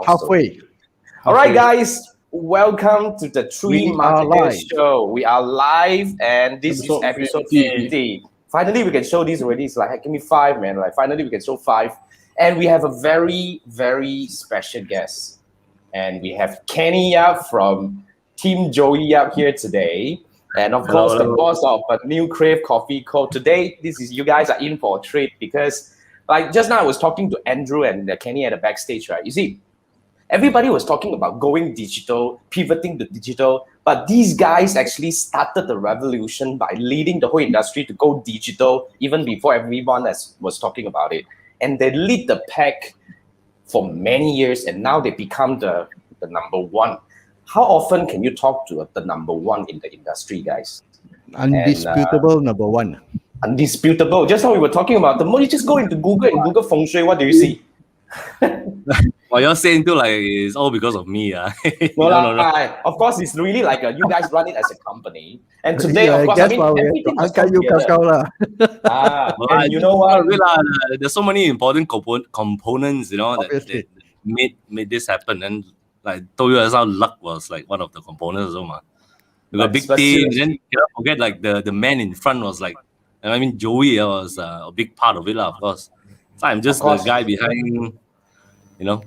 Halfway. All right, guys, welcome to the Three Marketeers Show. We are live, and this is episode 50. Finally, we can show these already. It's like, hey, give me 5, man. Like, finally, we can show 5. And we have a very, very special guest. And we have Kenny Yap from Team Joey Yap here today. And of course, the boss of a New Crave Coffee Co. Today, you guys are in for a treat because, like, just now I was talking to Andrew and Kenny at the backstage, right? You see, everybody was talking about going digital, pivoting to digital, but these guys actually started the revolution by leading the whole industry to go digital even before everyone was talking about it. And they lead the pack for many years, and now they become the number one. How often can you talk to the number one in the industry, guys? Undisputable number one. Undisputable. Just how we were talking about, the more you just go into Google and Google Feng Shui, what do you see? Well, you're saying too, like, it's all because of me. No. Of course, it's really like you guys run it as a company. And today, of course, everything was together. And you know what? There's so many important components, that made this happen. And like told you as how luck was like one of the components. We got a big team. Then you cannot forget like the man in front was like, I mean, Joey was a big part of it, of course. So I'm just the guy behind,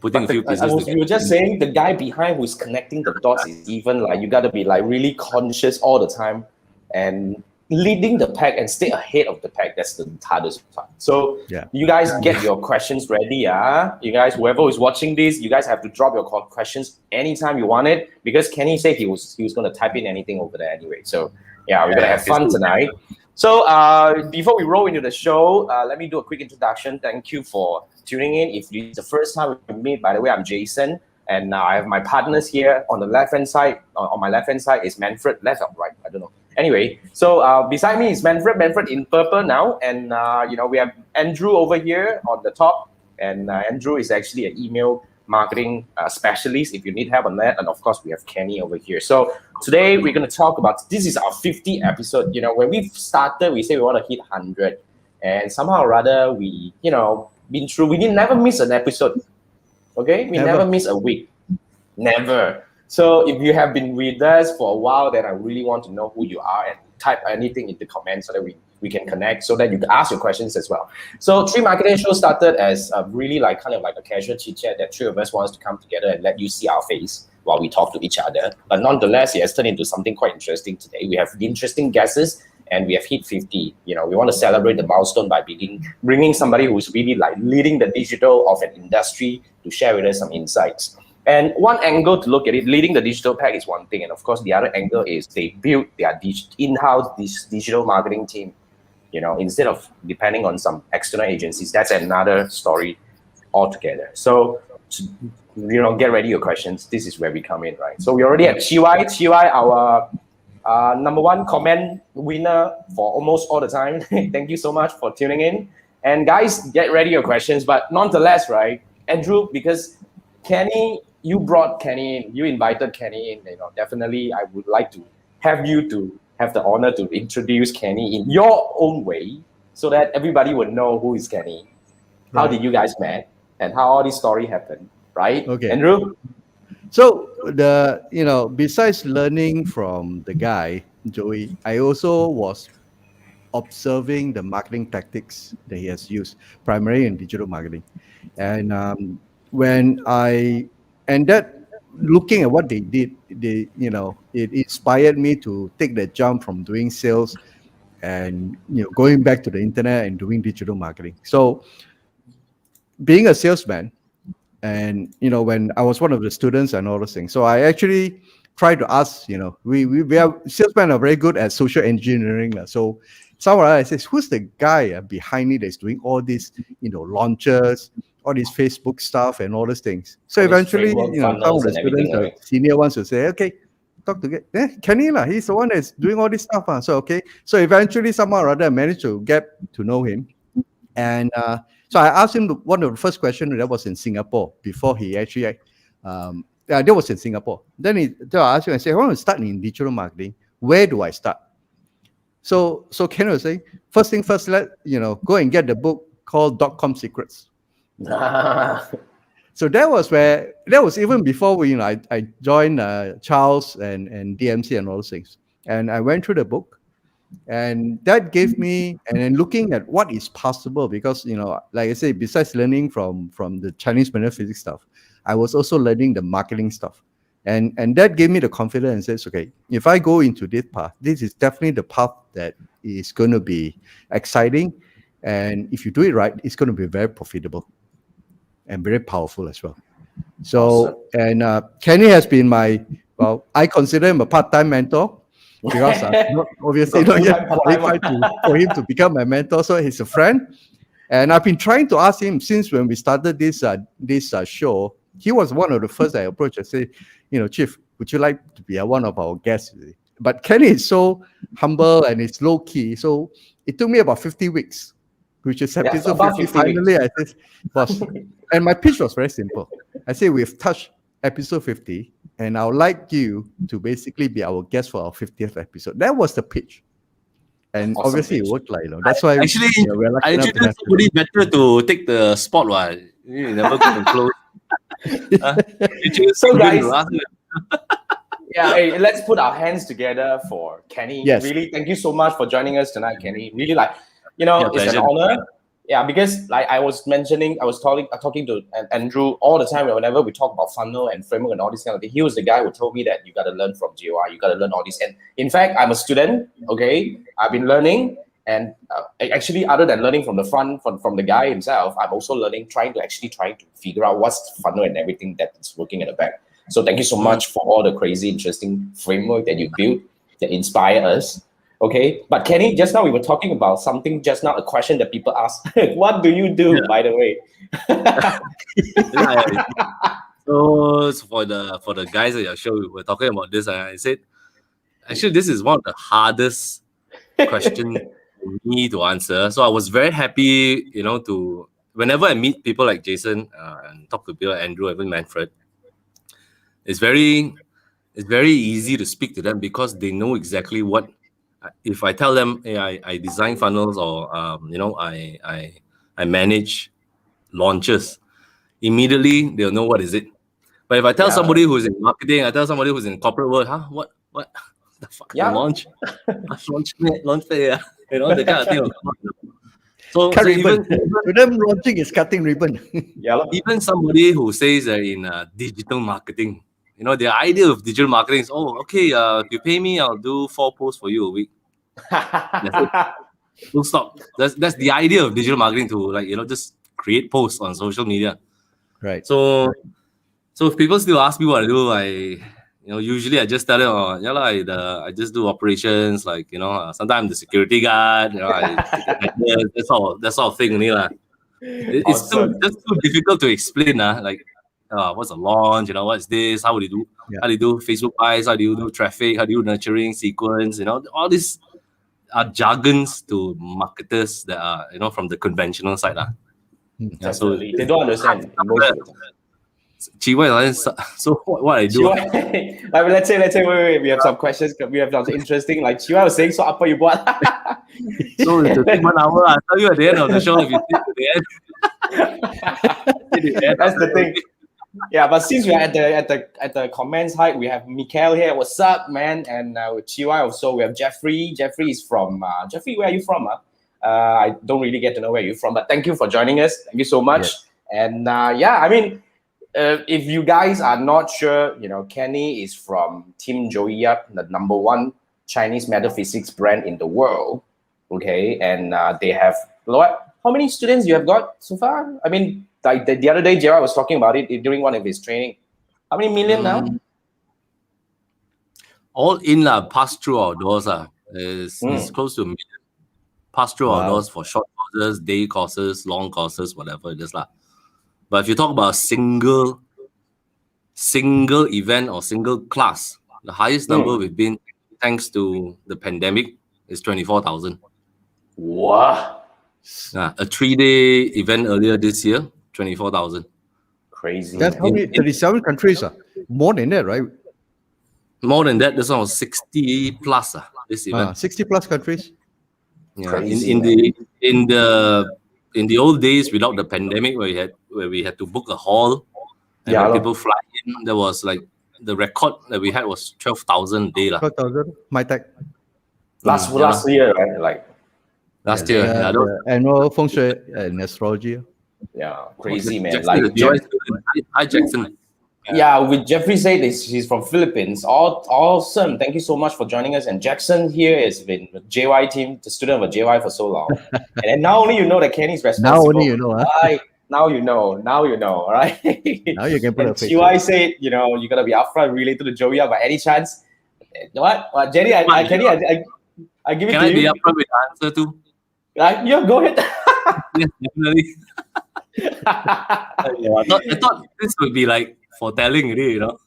putting a few pieces together. You were just saying the guy behind who's connecting the dots is even like, you got to be like really conscious all the time and leading the pack and stay ahead of the pack. That's the hardest part. So you guys get your questions ready. You guys, whoever is watching this, you guys have to drop your questions anytime you want it, because Kenny said he was going to type in anything over there anyway. So yeah, we're going to have fun tonight. So before we roll into the show, let me do a quick introduction. Thank you for tuning in. If it's the first time we meet, by the way, I'm Jason, and I have my partners here on the left-hand side. On my left-hand side is Manfred. Left or right? I don't know. Anyway, so beside me is Manfred. Manfred in purple now, and we have Andrew over here on the top, and Andrew is actually an email marketing specialist if you need help on that. And of course, we have Kenny over here. So today we're going to talk about, this is our 50th episode. When we started, we said we want to hit 100, and somehow or other we, been through. We didn't never miss an episode. Okay, we never miss a week. Never. So if you have been with us for a while, then I really want to know who you are and type anything in the comments so that we can connect, so that you can ask your questions as well. So Three Marketing Show started as really kind of like a casual chit chat that three of us wants to come together and let you see our face while we talk to each other. But nonetheless, it has turned into something quite interesting today. We have interesting guests and we have hit 50. We want to celebrate the milestone by bringing somebody who's really like leading the digital of an industry to share with us some insights. And one angle to look at it, leading the digital pack is one thing. And of course, the other angle is they built their in-house digital marketing team, instead of depending on some external agencies. That's another story altogether. So, get ready your questions. This is where we come in, right? So we already have Chiwai. Chiwai, our number one comment winner for almost all the time. Thank you so much for tuning in. And guys, get ready your questions. But nonetheless, right, Andrew, because Kenny, you brought Kenny in, you invited Kenny in, definitely I would like to have you to have the honor to introduce Kenny in your own way so that everybody would know who is Kenny. How did you guys met and how all this story happened, right? Okay. Andrew? So besides learning from the guy, Joey, I also was observing the marketing tactics that he has used, primarily in digital marketing. And looking at what they did, it inspired me to take the jump from doing sales and going back to the internet and doing digital marketing. So being a salesman, and when I was one of the students and all those things, so I actually tried to ask, we are salesmen are very good at social engineering. So someone else says, who's the guy behind it that's doing all these launches, all these Facebook stuff and all those things. So eventually, some of the students, the senior ones will say, okay, talk to Kenny, he's the one that's doing all this stuff. So, okay. So eventually, somehow or other, I managed to get to know him. And so I asked him one of the first questions that was in Singapore before he actually, that was in Singapore. Then I asked him, I said, I want to start in digital marketing. Where do I start? So Kenny was saying, first thing first, go and get the book called .com Secrets. So that was even before I joined Charles and DMC and all those things. And I went through the book, and that gave me, and then looking at what is possible, because like I say, besides learning from the Chinese Metaphysic stuff, I was also learning the marketing stuff. And that gave me the confidence and says, okay, if I go into this path, this is definitely the path that is going to be exciting. And if you do it right, it's going to be very profitable and very powerful as well. So, and Kenny has been I consider him a part-time mentor, because obviously not yet qualified for him to become my mentor. So he's a friend. And I've been trying to ask him since when we started this show. He was one of the first I approached. I said, Chief, would you like to be one of our guests? But Kenny is so humble and it's low key. So it took me about 50 weeks, which is episode 50. Finally, I said, boss. And my pitch was very simple. I said, we've touched episode 50, and I would like you to basically be our guest for our 50th episode. That was the pitch. And awesome obviously pitch. It worked that's why actually I think somebody better to take the spot while you never go close. So guys, hey, let's put our hands together for Kenny. Yes. Really, thank you so much for joining us tonight, Kenny. Really, it's an honor. Yeah, because like I was talking to Andrew all the time. Whenever we talk about funnel and framework and all this kind of thing, he was the guy who told me that you got to learn from GOI, you got to learn all this. And in fact, I'm a student. Okay, I've been learning, and actually, other than learning from the front, from the guy himself, I'm also learning, trying to figure out what's funnel and everything that is working at the back. So thank you so much for all the crazy, interesting framework that you built that inspire us. Okay, but Kenny, just now we were talking about something. Just now, a question that people ask: what do you do? By the way. So for the guys at your show, we were talking about this, and I said, actually, this is one of the hardest questions for me to answer. So I was very happy, to whenever I meet people like Jason and talk to people like Andrew, even Manfred, it's very easy to speak to them because they know exactly what. If I tell them, hey, I design funnels, or I manage launches, immediately they'll know what is it. But if I tell somebody who's in marketing, I tell somebody who's in corporate world, what the fuck? Launch fair, the kind of thing. So even to them, launching is cutting ribbon. Even somebody who says they're in digital marketing. The idea of digital marketing is, okay, if you pay me, I'll do 4 posts for you a week. Full stop. That's the idea of digital marketing, to just create posts on social media. Right. So if people still ask me what I do, usually I just tell them, I just do operations, sometimes I'm the security guard, that sort of thing. It's awesome. That's too difficult to explain, what's a launch? What's this? How do you do? How do you do Facebook buys? How do you do traffic? How do you do nurturing sequence? All these are jargons to marketers that are from the conventional side, so they don't understand. So what I do? Let's say wait, we have some questions. We have something interesting. Like Chiwa was saying, so apa you buat? So to take 1 hour, I'll tell you at the end of the show if you stick to the end. That's the thing. Yeah, but since we're at the comments height, we have Mikael here. What's up, man? And with Chiwa also, we have Jeffrey. Jeffrey is from Jeffrey. Where are you from? I don't really get to know where you're from, but thank you for joining us. Thank you so much. Yes. And if you guys are not sure, Kenny is from Team Joey Yap, the #1 Chinese Metaphysics brand in the world. Okay, and they have how many students you have got so far? I mean, like the other day, Gerard was talking about it during one of his training. How many million now? All in pass through our doors is close to 1 million. Pass through our doors for short courses, day courses, long courses, whatever it is But if you talk about a single event or single class, the highest number we've been, thanks to the pandemic, is 24,000. Wow. A 3-day event earlier this year, 24,000. Crazy. That's how many? 37 countries. More than that, right? More than that. This one was 60 plus. This event. 60 plus countries. Yeah. Crazy, in the old days without the pandemic, where we had to book a hall And when people fly in, there was like the record that we had was 12,000 a day. 12,000, my tech. Last year, right? Like last year. The annual feng shui and astrology. Yeah, crazy, man. Jackson, hi, Jackson. Yeah, with Jeffrey said this, he's from Philippines. Awesome. Thank you so much for joining us. And Jackson here has been with JY team, the student of a JY for so long. And then now only you know that Kenny's responsible. Now only you know, huh? Right. Now you know, all right? Now you can put a face. JY said, you know, you gotta be upfront related to Joey by any chance. What? Jenny, Kenny, I give it Can to I you. be upfront with the answer too? Yeah, go ahead. Yes, definitely. I thought this would be like foretelling, really, you know.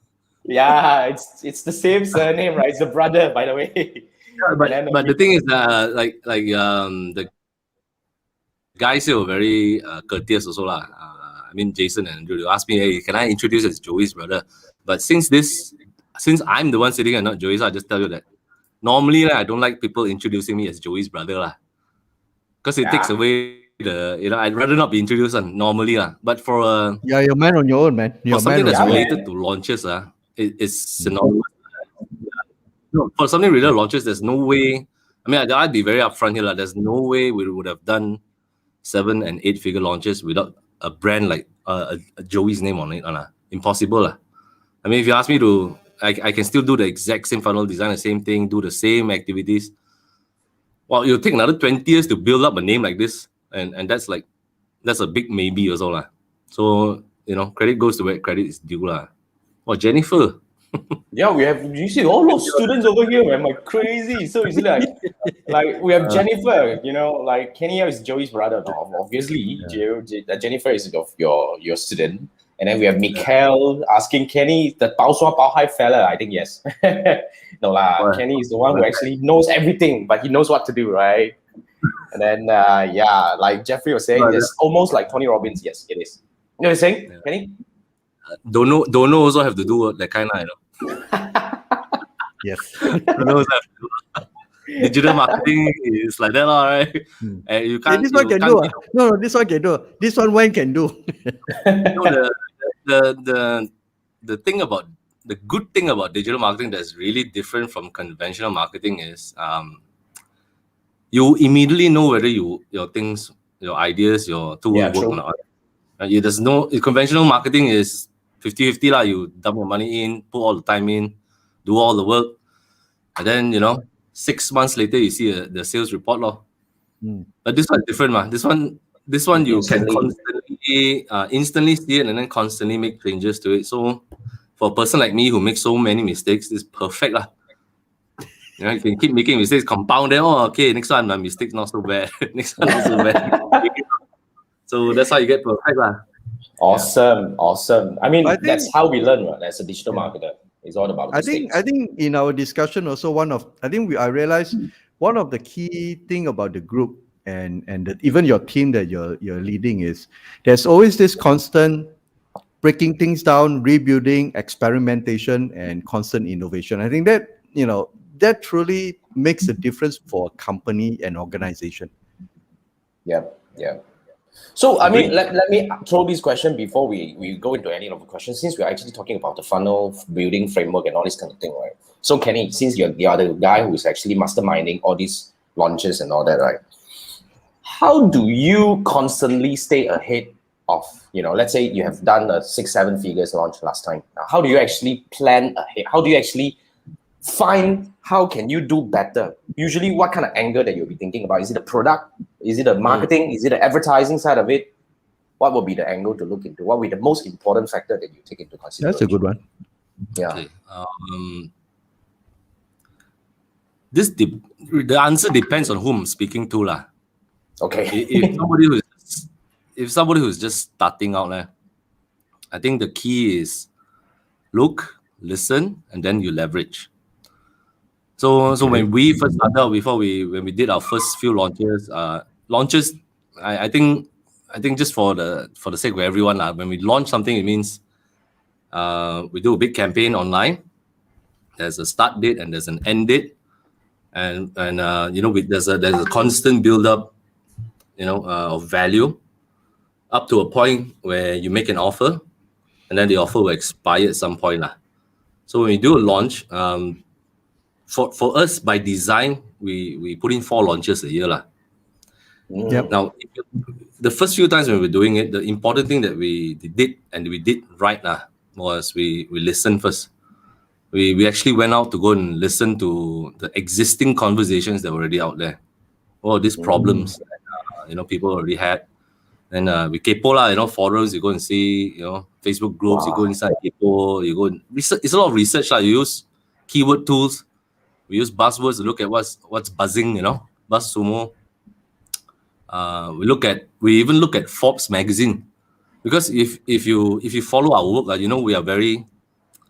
Yeah, it's the same surname, right? It's the brother, by the way. Yeah, but the thing is, the guys here were very courteous also lah. I mean, Jason and Andrew, they asked me, hey, can I introduce as Joey's brother? But since I'm the one sitting and not Joey's, I'll just tell you that normally I don't like people introducing me as Joey's brother lah, because it takes away I'd rather not be introduced normally lah. But for you're a man on your own, man. For something that's related to launches, it's synonymous. No, for something related to launches, there's no way. I mean, I'd be very upfront here. There's no way we would have done 7 and 8 figure launches without a brand like a Joey's name on it. Impossible. I mean, if you ask me to, I can still do the exact same funnel, design the same thing, do the same activities. Well, it'll take another 20 years to build up a name like this. And that's a big maybe also lah. So, credit goes to where credit is due lah. Oh, Jennifer. Yeah, you see all those students over here, man, like crazy. So easy, like we have Jennifer, like Kenny Yap is Joey's brother. Obviously, Jennifer is your student. And then we have Mikhail asking Kenny, the Bao Shua Bao Hai fella. I think yes. No lah, Kenny is the one who actually knows everything, but he knows what to do, right? And then like Jeffrey was saying, it's almost like Tony Robbins. Yes, it is. You know what you're saying, Kenny? Don't know also have to do that kind of, Yes. Don't know also have to do. Digital marketing is like that, all right? And you can't. This one can do. No, this one can do. This one Wayne can do. The thing about the good thing about digital marketing that's really different from conventional marketing is you immediately know whether your things, your ideas, your tool work or not. There's no conventional marketing is 50-50 lah. You dump your money in, put all the time in, do all the work, and then 6 months later you see the sales report lor. But this one is different, ma. This one you can constantly instantly see it and then constantly make changes to it. So for a person like me who makes so many mistakes, it's perfect lah. You can keep making mistakes, compound them. Oh, okay, next one my mistakes not so bad. Next one not so bad. So that's how you get perfect lah. Awesome. I mean, that's how we learn, right? As a digital marketer, it's all about mistakes. I think in our discussion also I realized one of the key thing about the group and even your team that you're leading is there's always this constant breaking things down, rebuilding, experimentation, and constant innovation. I think that that truly makes a difference for a company and organization. Yeah. So, I mean, let me throw this question before we go into any of the questions, since we're actually talking about the funnel building framework and all this kind of thing, right? So, Kenny, since you're the other guy who's actually masterminding all these launches and all that, right? How do you constantly stay ahead of, let's say you have done a 6-7 figures launch last time. Now, how do you actually plan ahead? How do you actually find how can you do better? Usually, what kind of angle that you'll be thinking about? Is it the product? Is it the marketing? Is it the advertising side of it? What will be the angle to look into? What will be the most important factor that you take into consideration? That's a good one. Yeah. Okay. The answer depends on whom I'm speaking to lah. Okay. If somebody who's just starting out, I think the key is look, listen, and then you leverage. So when we first started out, when we did our first few launches, I think just for the sake of everyone, when we launch something, it means we do a big campaign online. There's a start date and there's an end date, and there's a constant build up, of value up to a point where you make an offer, and then the offer will expire at some point lah. So when we do a launch, for us by design, we put in 4 launches a year lah. Yep. Now, the first few times when we were doing it, the important thing that we did right was we listened first. We actually went out to go and listen to the existing conversations that were already out there. Oh, these problems that, people already had. And we kepo lah, forums, you go and see, Facebook groups, you go inside kepo, you go and research. It's a lot of research lah. You use keyword tools. We use buzzwords to look at what's buzzing, BuzzSumo. We even look at Forbes magazine, because if you follow our work, we are very,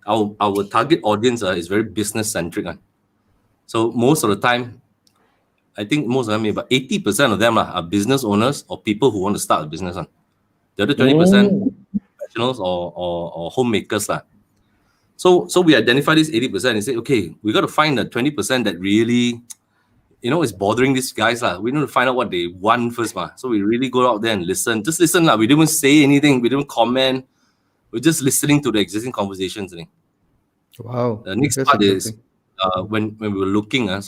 our target audience is very business centric. So most of the time, I think most of them, about 80% of them are business owners or people who want to start a business. The other 20% professionals or homemakers. So we identify this 80% and say, okay, we got to find the 20% that really, is bothering these guys. We need to find out what they want first. So we really go out there and listen. Just listen. We didn't say anything. We didn't comment. We're just listening to the existing conversations. Wow. The next part is when we were looking.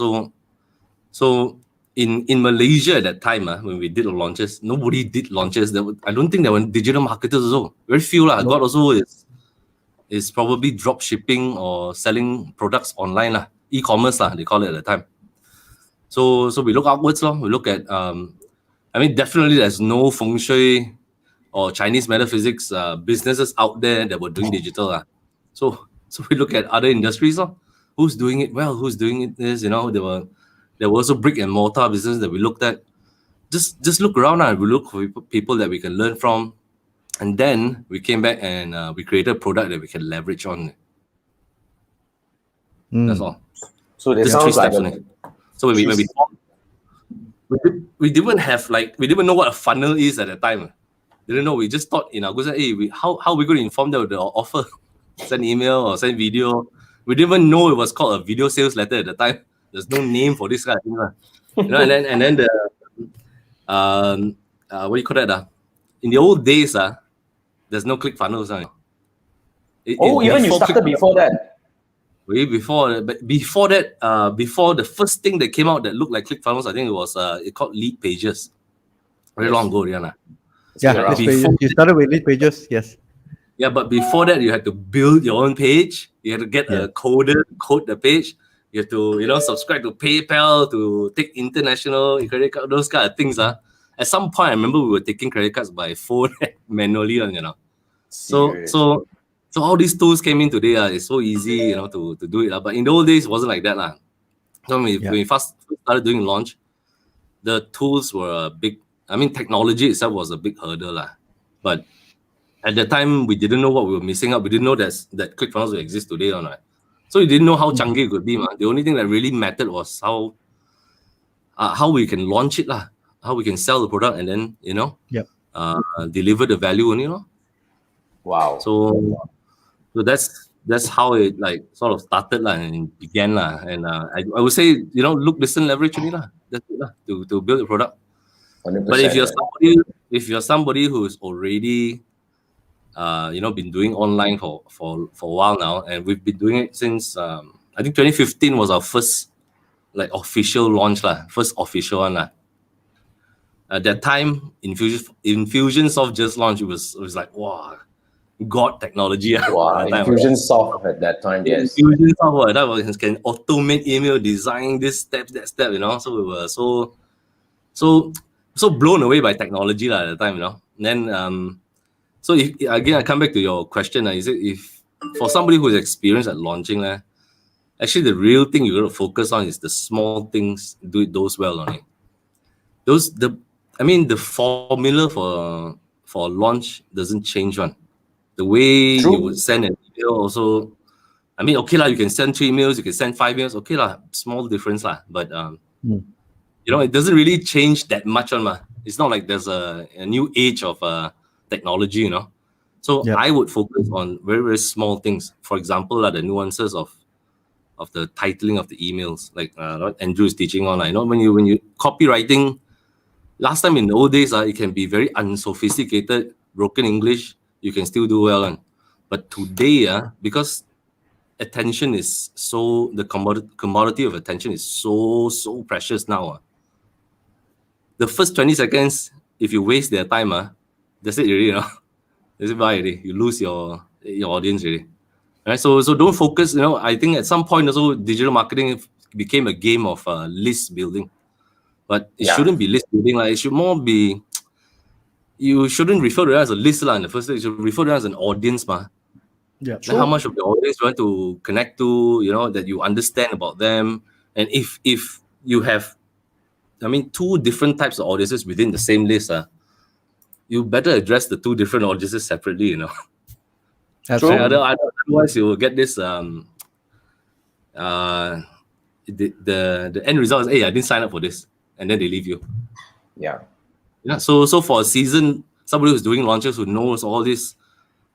So in Malaysia at that time, when we did the launches, nobody did launches. I don't think there were digital marketers also. Very few. God also is probably drop shipping or selling products online. E-commerce, they call it at the time. So we look outwards. We look at, definitely there's no feng shui or Chinese metaphysics businesses out there that were doing digital. So we look at other industries. Who's doing it well? Who's doing it this? There were also brick and mortar business that we looked at. Just look around and we look for people that we can learn from. And then we came back and we created a product that we can leverage on. That's all. So there sounds like so when we didn't have we didn't know what a funnel is at the time. Didn't know. We just thought, hey, how are we going to inform them of the offer? Send email or send video. We didn't even know it was called a video sales letter at the time. There's no name for this kind of thing. And then the what do you call that? In the old days, there's no ClickFunnels. Even you started before that. Way before, but before that, before the first thing that came out that looked like ClickFunnels, I think it was it called Lead Pages. Very long ago, Rihanna. Yeah, you started with Lead Pages, yes. Yeah, but before that, you had to build your own page. You had to get a coder to code the page. You have to, subscribe to PayPal to take international credit card, those kind of things. At some point, I remember we were taking credit cards by phone manually, So all these tools came in today. It's so easy, to do it. But in the old days, it wasn't like that. So when we first started doing launch, the tools were a big. Technology itself was a big hurdle. But at the time, we didn't know what we were missing out. We didn't know that ClickFunnels will exist today or not. So we didn't know how canggih it could be. The only thing that really mattered was how we can launch it, how we can sell the product and then, deliver the value only. Wow. So that's how it sort of started and began. And I would say, look, listen, leverage only. That's it to build a product. 100%. But if you're somebody who's already been doing online for a while now, and we've been doing it since I think 2015 was our first official launch, first official one. At that time, Infusionsoft just launched. It was like, wow, God technology. Wow, Infusionsoft at that time, yes. Infusionsoft that can automate email design, this step, that step, So we were so blown away by technology at the time, And then so again, I come back to your question. Is it if for somebody who's experienced at launching, actually the real thing you got to focus on is the small things. Do those well only. The formula for launch doesn't change one. The way you would send an email also. You can send 3 emails, you can send 5 emails. Small difference But it doesn't really change that much on It's not like there's a new age of technology, So I would focus on very, very small things. For example, the nuances of the titling of the emails, like what Andrew is teaching on. When you copywriting, last time in the old days, it can be very unsophisticated, broken English. You can still do well. But today, because attention is so, the commodity of attention is so precious now. The first 20 seconds, if you waste their time, that's it already, That's it, bye already. You lose your audience already. Right? So don't focus, I think at some point also digital marketing became a game of list building. But it shouldn't be list building. Like, it should more be, you shouldn't refer to it as a list in the first place. You should refer to it as an audience. Yeah, how much of the audience you want to connect to, that you understand about them. And if you have, two different types of audiences within the same list, you better address the two different audiences separately, That's true. Otherwise you will get this, the end result is, hey, I didn't sign up for this. And then they leave you. Yeah. So for a season, somebody who's doing launches, who knows all this,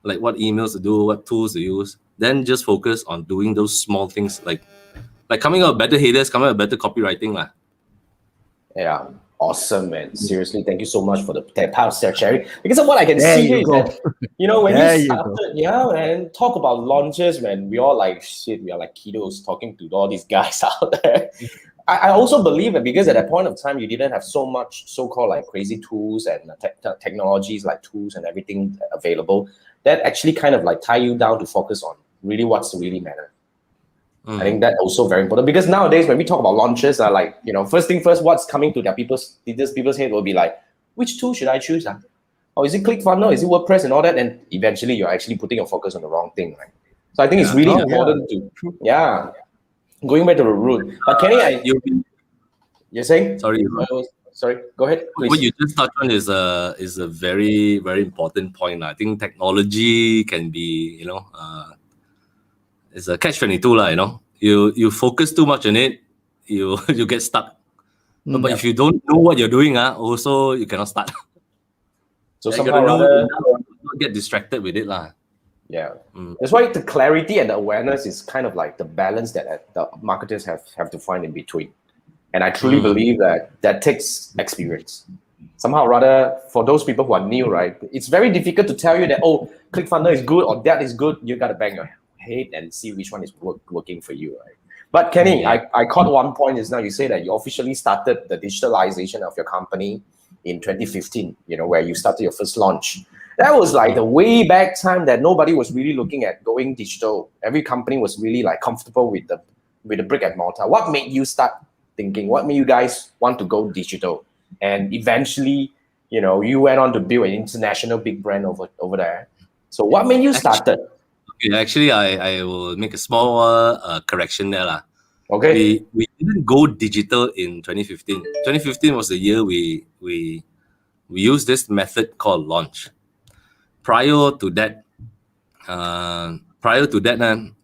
like what emails to do, what tools to use, then just focus on doing those small things, like coming out better headers, coming out better copywriting. Yeah, awesome, man. Seriously, thank you so much for the part of sharing. Because of what I can see here is that, when you started, and talk about launches, man, we all like, shit, we are like kiddos talking to all these guys out there. I also believe that because at that point of time, you didn't have so much so-called like crazy tools and technologies like tools and everything available, that actually kind of like tie you down to focus on really what's really matter. I think that also very important, because nowadays when we talk about launches, like, first thing first, what's coming to their people's head will be like, which tool should I choose? Or is it ClickFunnels? Is it WordPress and all that? And eventually you're actually putting your focus on the wrong thing, right? So I think it's really important to, going back to the root. But Kenny, you're saying? Sorry, go ahead, please. What you just touched on is a very, very important point. I think technology can be, it's a catch-22, You focus too much on it, you get stuck. But if you don't know what you're doing, also you cannot start. So somehow not get distracted with it, Yeah, that's why the clarity and the awareness is kind of like the balance that the marketers have to find in between. And I truly believe that takes experience. Somehow rather, for those people who are new, right, it's very difficult to tell you that, oh, ClickFunnels is good or that is good. You got to bang your head and see which one is working for you, right? But Kenny, I caught one point is now you say that you officially started the digitalization of your company in 2015, where you started your first launch. That was like the way back time that nobody was really looking at going digital. Every company was really like comfortable with the brick and mortar. What made you start thinking? What made you guys want to go digital? And eventually, you went on to build an international big brand over there. So what made you started? Actually, I will make a small correction there. Okay. We didn't go digital in 2015. 2015 was the year we used this method called launch. Prior to that,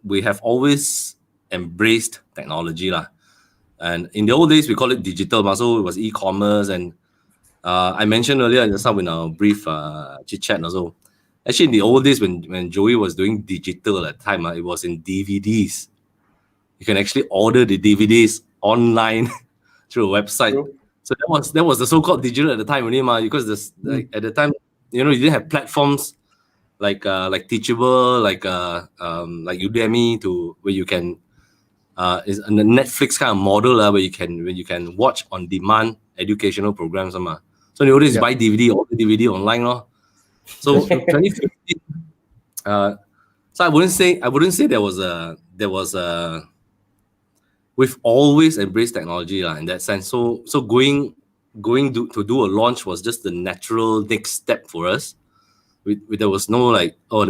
we have always embraced technology. And in the old days, we call it digital. So it was e-commerce. And I mentioned earlier in our brief chit-chat also, actually in the old days when Joey was doing digital at the time, it was in DVDs. You can actually order the DVDs online through a website. True. So that was the so-called digital at the time, because at the time, you didn't have platforms like Teachable, like Udemy where you can is a Netflix kind of model where you can watch on demand educational programs. So in the old days, buy DVD, order DVD online. So 2015. So I wouldn't say there was a we've always embraced technology in that sense. So going to do a launch was just the natural next step for us. There was no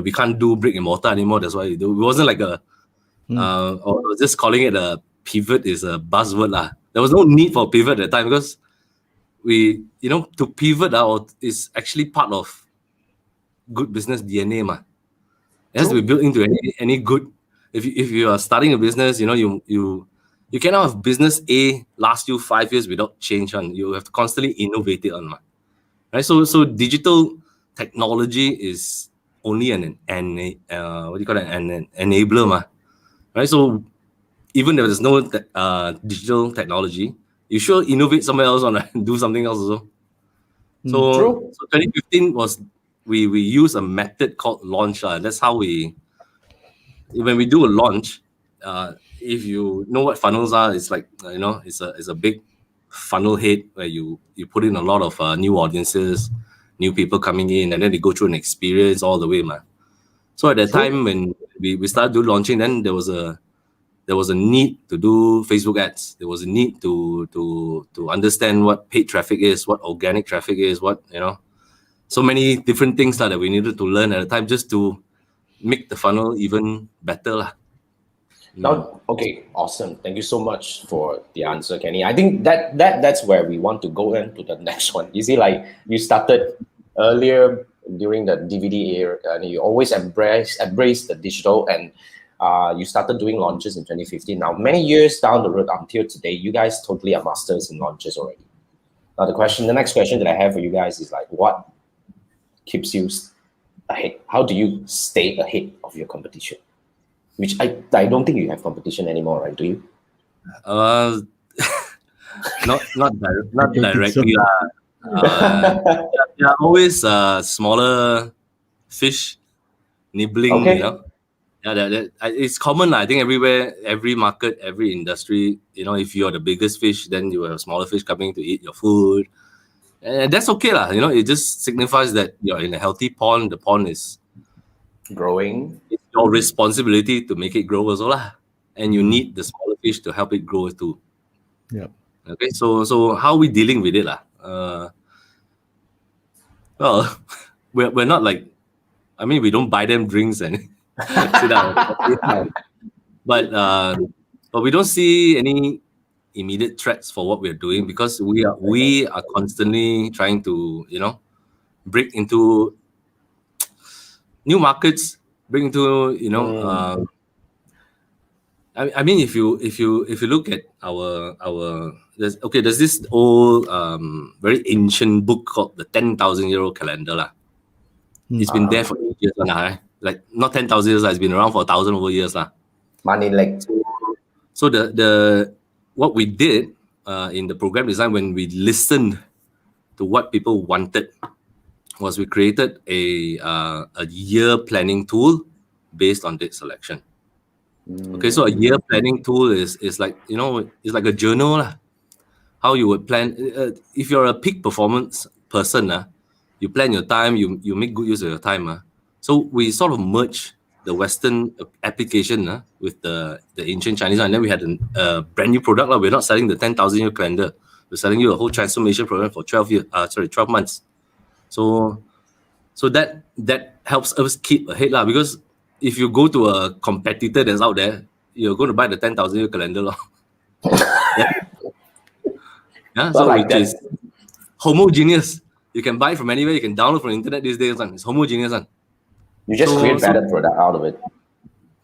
we can't do brick and mortar anymore. That's why we do. It wasn't like or just calling it a pivot is a buzzword. There was no need for a pivot at the time because to pivot is actually part of good business DNA. It has to be built into any good. If you are starting a business, you cannot have business A last you 5 years without change. You have to constantly innovate it right? So digital technology is only an enabler, right? So even if there's no digital technology, you sure innovate somewhere else and do something else also. So 2015 was we use a method called launch. That's how when we do a launch, if you know what funnels are, it's like, it's a big funnel head where you put in a lot of new audiences, new people coming in, and then they go through an experience all the way, man. So at that time when we started doing launching, then there was a need to do Facebook ads. There was a need to understand what paid traffic is, what organic traffic is, what, so many different things that we needed to learn at the time just to make the funnel even better. Now, okay, awesome. Thank you so much for the answer, Kenny. I think that's where we want to go into the next one. You see, like you started earlier during the DVD era, and you always embrace the digital, and you started doing launches in 2015. Now, many years down the road until today, you guys totally are masters in launches already. Now, the next question that I have for you guys is like, what keeps you ahead? How do you stay ahead of your competition? Which I don't think you have competition anymore, right? Do you? Not directly. There are always smaller fish nibbling. Okay. It's common. I think everywhere, every market, every industry. If you're the biggest fish, then you have smaller fish coming to eat your food, and that's okay, lah. It just signifies that you're in a healthy pond. The pond is growing. It's your responsibility to make it grow as well, lah. And you need the smaller fish to help it grow too. Yeah. Okay. So how are we dealing with it, lah? Well, we're not like, we don't buy them drinks and sit down. But we don't see any immediate threats for what we're doing, because we are constantly trying to break into new markets, bring into if you look at our there's this old very ancient book called the 10,000-year-old calendar lah. It's been there for years lah, like not 10,000 years lah, it's been around for 1,000 over years lah. Money like. So the what we did in the program design, when we listened to what people wanted, was we created a year planning tool based on date selection. Okay, so a year planning tool is like, it's like a journal lah. How you would plan if you're a peak performance person, you plan your time, you make good use of your time. So we sort of merge the Western application with the ancient Chinese, and then we had a brand new product. We're not selling the 10,000-year calendar. We're selling you a whole transformation program for 12 months. So that helps us keep ahead lah, because if you go to a competitor that's out there, you're going to buy the 10,000-year calendar. So like which is homogeneous. You can buy from anywhere. You can download from the internet these days. It's homogeneous. You just create better product out of it.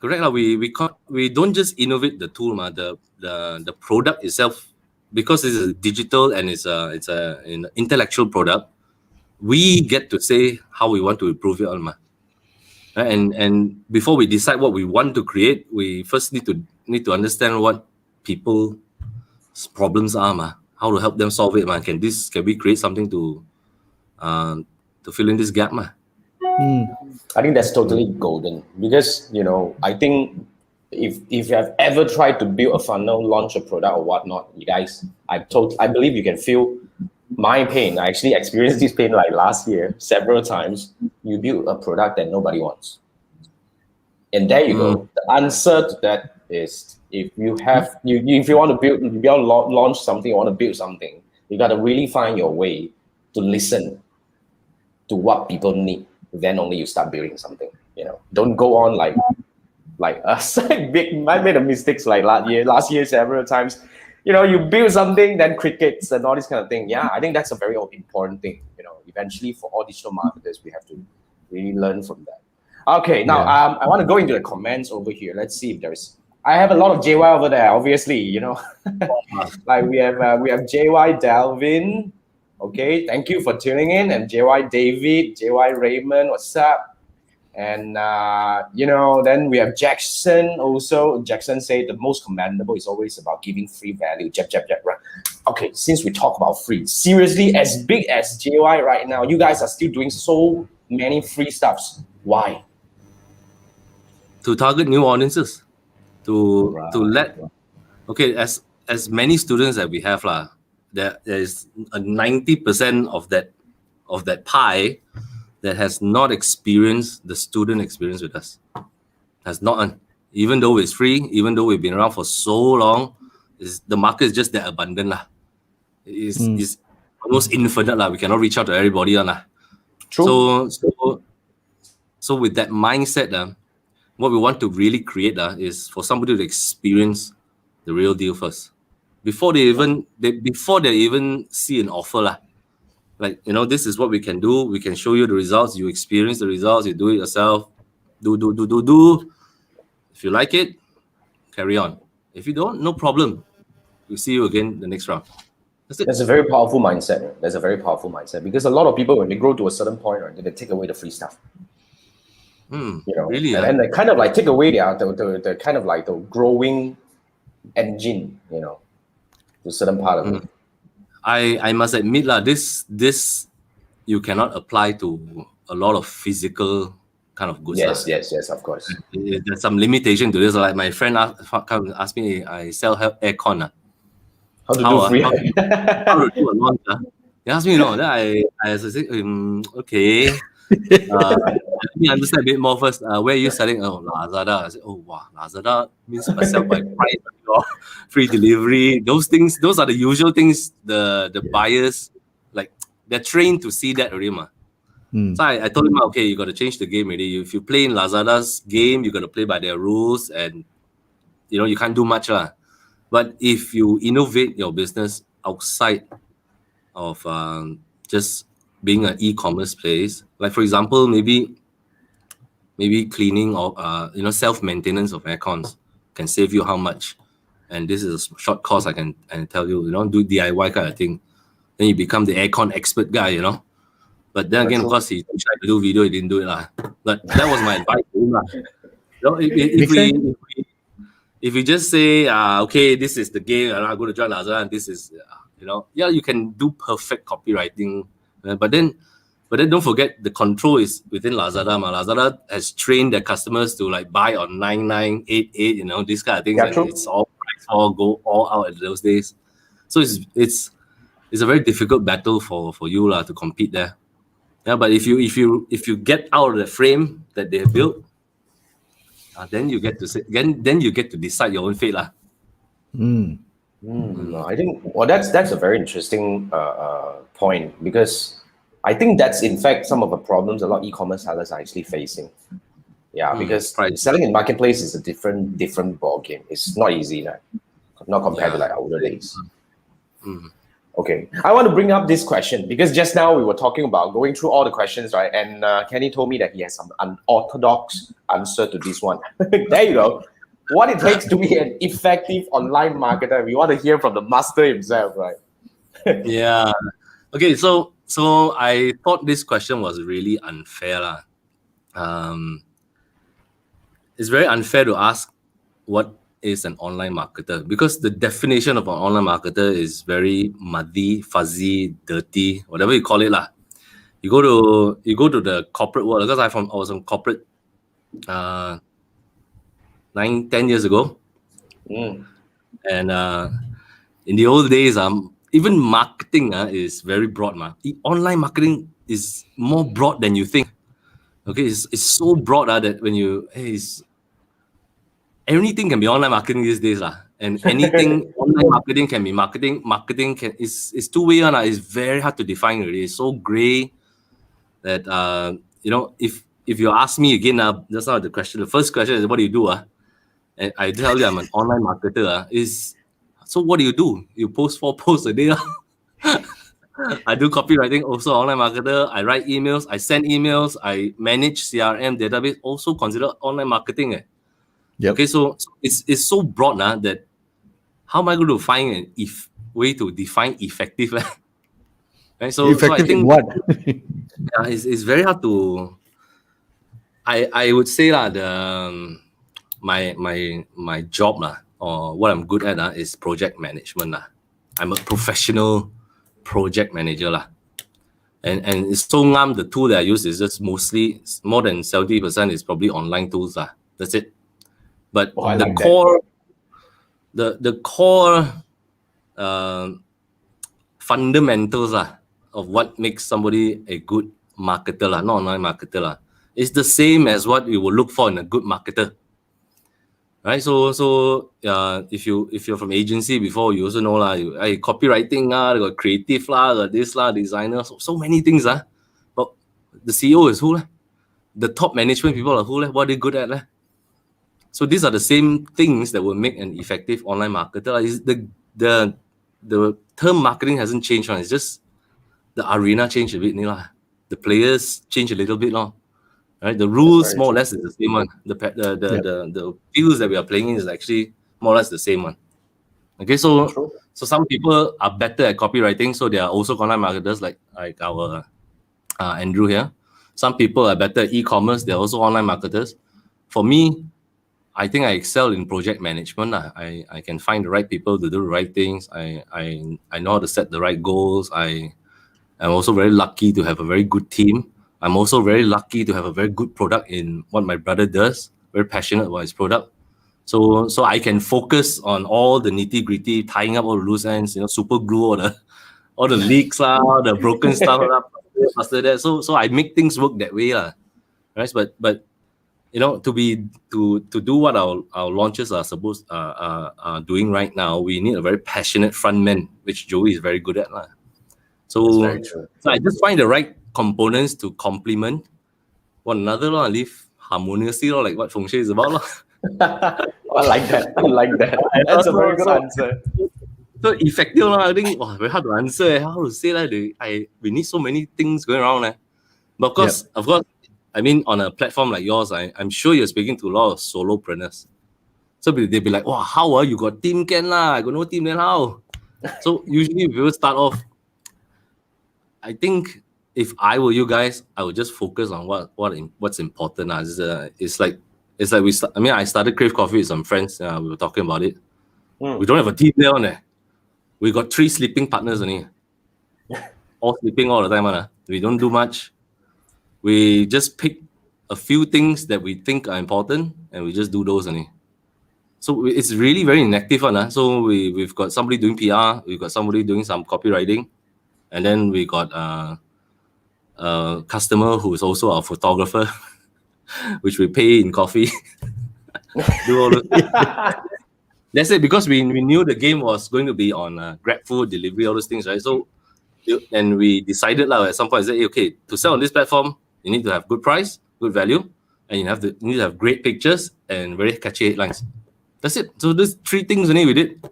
Correct. We don't just innovate the tool, the product itself, because it's a digital and it's an intellectual product. We get to say how we want to improve it on. And before we decide what we want to create, we first need to understand what people's problems are, how to help them solve it, Can we create something to fill in this gap, I think that's totally golden, because I think if you have ever tried to build a funnel, launch a product or whatnot, you guys, I believe you can feel my pain. I actually experienced this pain like last year several times. You build a product that nobody wants, and there you go. The answer to that is, if you want to launch something, you want to build something, you got to really find your way to listen to what people need. Then only you start building something. Don't go on like us. I made a mistakes like last year several times. You build something, then crickets and all this kind of thing. Yeah, I think that's a very important thing. Eventually for all digital marketers, we have to really learn from that. Okay, now I want to go into the comments over here. Let's see if there's. I have a lot of JY over there, obviously. Like we have JY Delvin. Okay, thank you for tuning in, and JY David, JY Raymond, what's up? And then we have Jackson also. Jackson said the most commendable is always about giving free value. Jab, right? Okay, since we talk about free, seriously, as big as JY right now, you guys are still doing so many free stuffs. Why? To target new audiences, to let, okay, as many students that we have lah, there is a 90% of that pie that has not experienced the student experience with us. Has not, even though it's free, even though we've been around for so long, the market is just that abundant lah. It's almost infinite lah. We cannot reach out to everybody lah. True. So with that mindset, what we want to really create is for somebody to experience the real deal first, before they even see an offer lah. Like, this is what we can do. We can show you the results. You experience the results. You do it yourself. Do. If you like it, carry on. If you don't, no problem. We'll see you again the next round. That's it. That's a very powerful mindset. That's a very powerful mindset, because a lot of people, when they grow to a certain point, right, they take away the free stuff. Really, and they kind of like take away the kind of like the growing engine, to a certain part of it. I must admit lah, this you cannot apply to a lot of physical kind of goods. Yes, of course. There's some limitation to this. Like my friend asked me, I sell aircon. How to do free? How to do a launch? He asked me, then I said, okay. Let me understand a bit more first. Where are you selling? Oh, Lazada. I said, oh wow, Lazada means I sell by price, free delivery. Those things, those are the usual things the buyers, like, they're trained to see that already. So I told him, okay, you got to change the game already. If you play in Lazada's game, you got to play by their rules, and you can't do much lah. But if you innovate your business outside of just being an e-commerce place, like for example, maybe cleaning or self-maintenance of aircons can save you how much, and this is a short course I can tell you, do DIY kind of thing, then you become the aircon expert guy, But then again, of course, he tried to do video, he didn't do it lah. But that was my advice to him lah. If we just say, okay, this is the game, and I'm going to join Lazada, and this is, you can do perfect copywriting, but then don't forget the control is within Lazada. Lazada has trained their customers to like buy on 9988, these kind of things, and it's all price, all go all out at those days. So it's a very difficult battle for you to compete there. Yeah, but if you get out of the frame that they have built, then you get to decide your own fate lah. I think that's a very interesting point, because I think that's in fact some of the problems a lot of e-commerce sellers are actually facing. Yeah, because selling in marketplace is a different ball game. It's not easy now, not compared to like older days. Okay, I want to bring up this question because just now we were talking about going through all the questions, right? And Kenny told me that he has some unorthodox answer to this one. There you go. What it takes to be an effective online marketer. We want to hear from the master himself, right? Yeah. Okay, so I thought this question was really unfair. It's very unfair to ask what is an online marketer, because the definition of an online marketer is very muddy, fuzzy, dirty, whatever you call it lah. You go to the corporate world, because I was in corporate 9-10 years ago, and in the old days, even marketing is very broad. Online marketing is more broad than you think. Okay, it's so broad that when anything can be online marketing these days and anything online marketing can be marketing. Marketing is two-way It's very hard to define already. It's so gray that if you ask me again that's not the question. The first question is, what do you do? And I tell you I'm an online marketer. So what do? You post 4 posts a day. I do copywriting, also online marketer. I write emails, I send emails, I manage CRM database, also considered online marketing. Yep. Okay, so it's so broad that how am I going to find an way to define effective? Right? So I think in what? It's very hard to. I would say my job or what I'm good at is project management. I'm a professional project manager . And it's so ngam, the tool that I use is just mostly, more than 70% is probably online tools. That's it. But the core fundamentals of what makes somebody a good marketer, not online marketer, is the same as what we will look for in a good marketer. Right, so if you're from agency before, you also know copywriting they got creative got this designer, so many things but the CEO is who the top management people are who what are they good at So these are the same things that will make an effective online marketer. Is the term marketing hasn't changed, it's just the arena changed a bit, the players change a little bit Right, the rules more or less is the same one. The fields that we are playing in is actually more or less the same one. Okay, so some people are better at copywriting, so they are also online marketers, like our Andrew here. Some people are better at e-commerce; they're also online marketers. For me, I think I excel in project management. I can find the right people to do the right things. I know how to set the right goals. I'm also very lucky to have a very good team. I'm also very lucky to have a very good product in what my brother does, very passionate about his product. So I can focus on all the nitty-gritty, tying up all the loose ends, super glue all the leaks, all the broken stuff after that. So I make things work that way. Right? But to do what our launches are supposed are doing right now, we need a very passionate front man, which Joey is very good at. So I just find the right components to complement one another, live harmoniously, like what Feng Shui is about. I like that. That's a very good answer. So effective, I think very hard to answer. How to say we need so many things going around. But of course, I mean, on a platform like yours, I'm sure you're speaking to a lot of solopreneurs. So they'll be like, wow, how you got team can I got no team, then how? So usually we will start off, I think if I were you guys, I would just focus on what's important. It's like I started Crave Coffee with some friends. We were talking about it. We don't have a team there on there. We got 3 sleeping partners only. All sleeping all the time. We don't do much. We just pick a few things that we think are important, and we just do those only. So it's really very inactive So we've got somebody doing PR, we've got somebody doing some copywriting, and then we got a customer who is also our photographer, which we pay in coffee. Do all those. That's it, because we knew the game was going to be on Grab food, delivery, all those things, right? So, and we decided at some point, okay, to sell on this platform, you need to have good price, good value, and you need to have great pictures and very catchy headlines. That's it. So these 3 things only we did.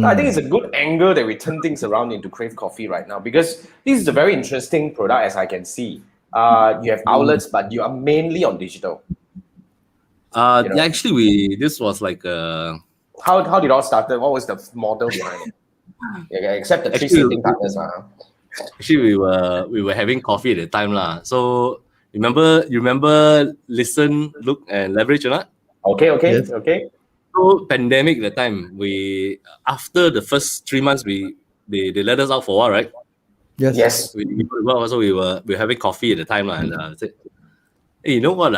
I think it's a good angle that we turn things around into Crave Coffee right now, because this is a very interesting product, as I can see. You have outlets, but you are mainly on digital. Actually, this was like how did it all started? What was the model behind it? Except the 3 sleeping partners. Actually, we were having coffee at the time So you remember listen, look, and leverage or not? Okay. So pandemic at the time, after the first 3 months, they let us out for a while, right? Yes. So we were having coffee at the time and I said, hey, you know what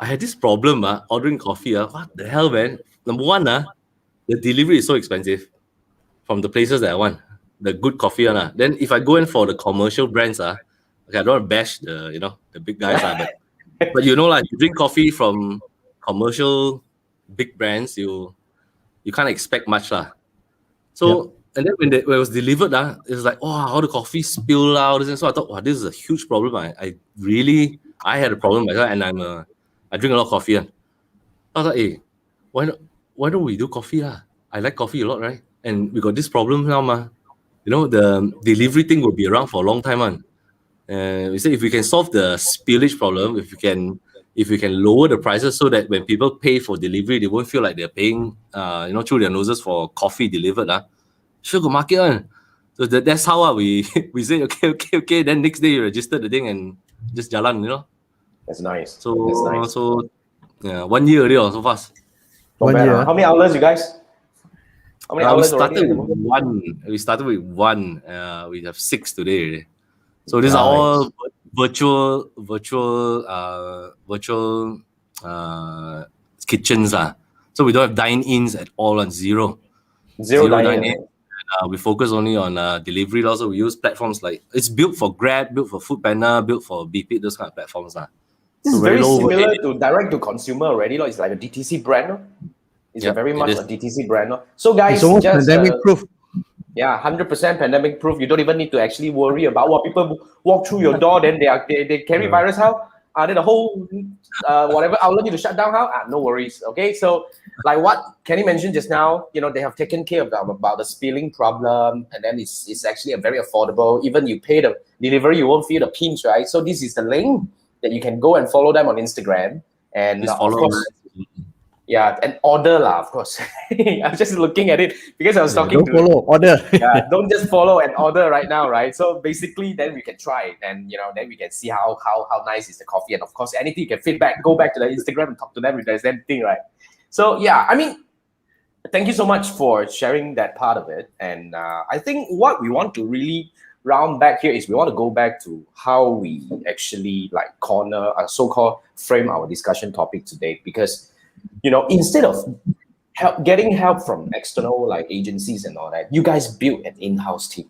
I had this problem ordering coffee. What the hell, man? Number one, the delivery is so expensive from the places that I want, the good coffee. Then if I go in for the commercial brands, okay, I don't want to bash the big guys, but if you drink coffee from commercial big brands, you can't expect much. So and then when it was delivered, it was like, oh, all the coffee spilled out. So I thought, wow, this is a huge problem. I had a problem myself, and I drink a lot of coffee. I was like, hey, why don't we do coffee? I like coffee a lot, right? And we got this problem now, the delivery thing will be around for a long time. We said if we can solve the spillage problem, if we can lower the prices so that when people pay for delivery, they won't feel like they're paying, through their noses for coffee delivered. Sure, go market on. So that's how we say okay. Then next day you register the thing and just jalan, That's nice. So yeah, 1 year already, so fast. 1 year. How many outlets, you guys? How many outlets we started with one. We have 6 today already. So these are all virtual kitchens. So we don't have dine-ins at all on zero dine-in. We focus only on delivery. Also, we use platforms like it's built for Grab, built for Foodpanda, built for BP, those kind of platforms. This is very similar to direct to consumer already. It's like a DTC brand. It's very much a DTC brand. So guys, it's almost pandemic proof. Yeah, 100% pandemic proof. You don't even need to actually worry about what people walk through your door, then they carry virus how? Then the whole whatever outlet need to shut down how? No worries. Okay, so like what Kenny mentioned just now, they have taken care of about the spilling problem, and then it's actually a very affordable. Even you pay the delivery, you won't feel the pinch, right? So this is the link that you can go and follow them on Instagram, and of course. Yeah, and order lah, of course. I'm just looking at it because I was talking don't follow, order. Don't just follow and order right now, right? So basically, then we can try it, and then we can see how nice is the coffee, and of course, anything you can feedback, go back to the Instagram and talk to them if there's anything, right? So yeah, I mean, thank you so much for sharing that part of it, and I think what we want to really round back here is we want to go back to how we actually like corner, so-called frame our discussion topic today, because instead of getting help from external like agencies and all that, you guys built an in-house team.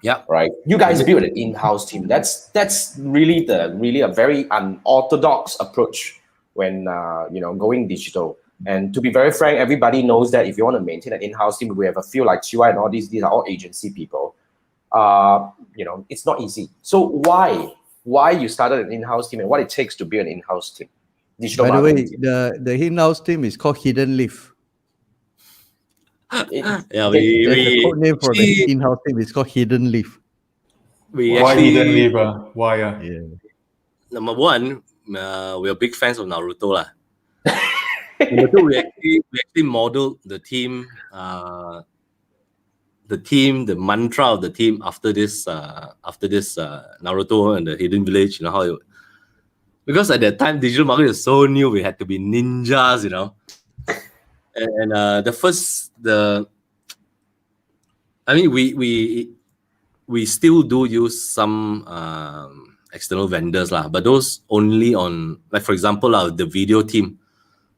Yeah. Right. You guys built an in-house team. That's really a very unorthodox approach when going digital. And to be very frank, everybody knows that if you want to maintain an in-house team, we have a few like Chiwa and all these are all agency people. It's not easy. So why you started an in-house team and what it takes to build an in-house team? By the way, the in-house team is called Hidden Leaf. The code name for the in-house team is called Hidden Leaf. Why Hidden Leaf? Why? Number one, we are big fans of Naruto lah. Number two, we actually modeled the team, the mantra of the team after this Naruto and the Hidden Village. How it. Because at that time, digital marketing is so new, we had to be ninjas, And we still do use some external vendors lah, but those only on, like for example, the video team.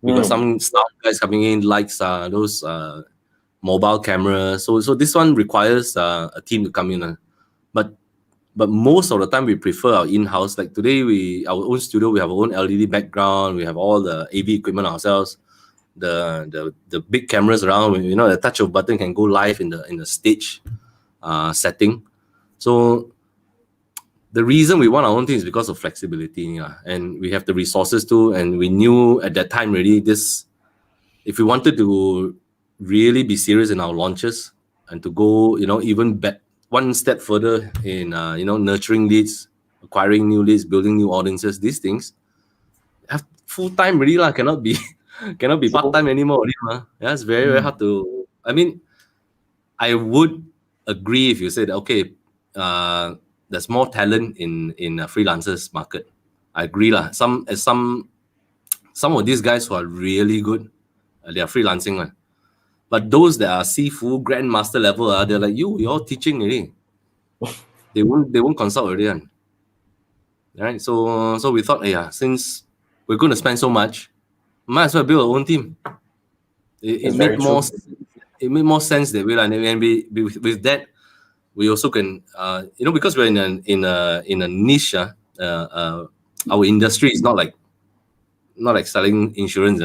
We got some sound guys coming in, likes those mobile cameras. So this one requires a team to come in. But most of the time we prefer our in-house. Like today, our own studio, we have our own LED background, we have all the AV equipment ourselves, the big cameras around. The touch of button can go live in the stage setting. So the reason we want our own thing is because of flexibility, and we have the resources too. And we knew at that time really if we wanted to really be serious in our launches and to go, even one step further in nurturing leads, acquiring new leads, building new audiences, these things have full time really lah, cannot be part time anymore. Yeah, it's very, very hard to. I mean, I would agree if you said okay, there's more talent in a freelancers market. I agree lah. Some of these guys who are really good, they are freelancing lah. But those that are Sifu grandmaster level, they're like you're teaching already. They won't consult already. Right? So we thought, since we're going to spend so much, might as well build our own team. It made more sense that way. And with that, we also can because we're in a niche. Our industry is not like selling insurance,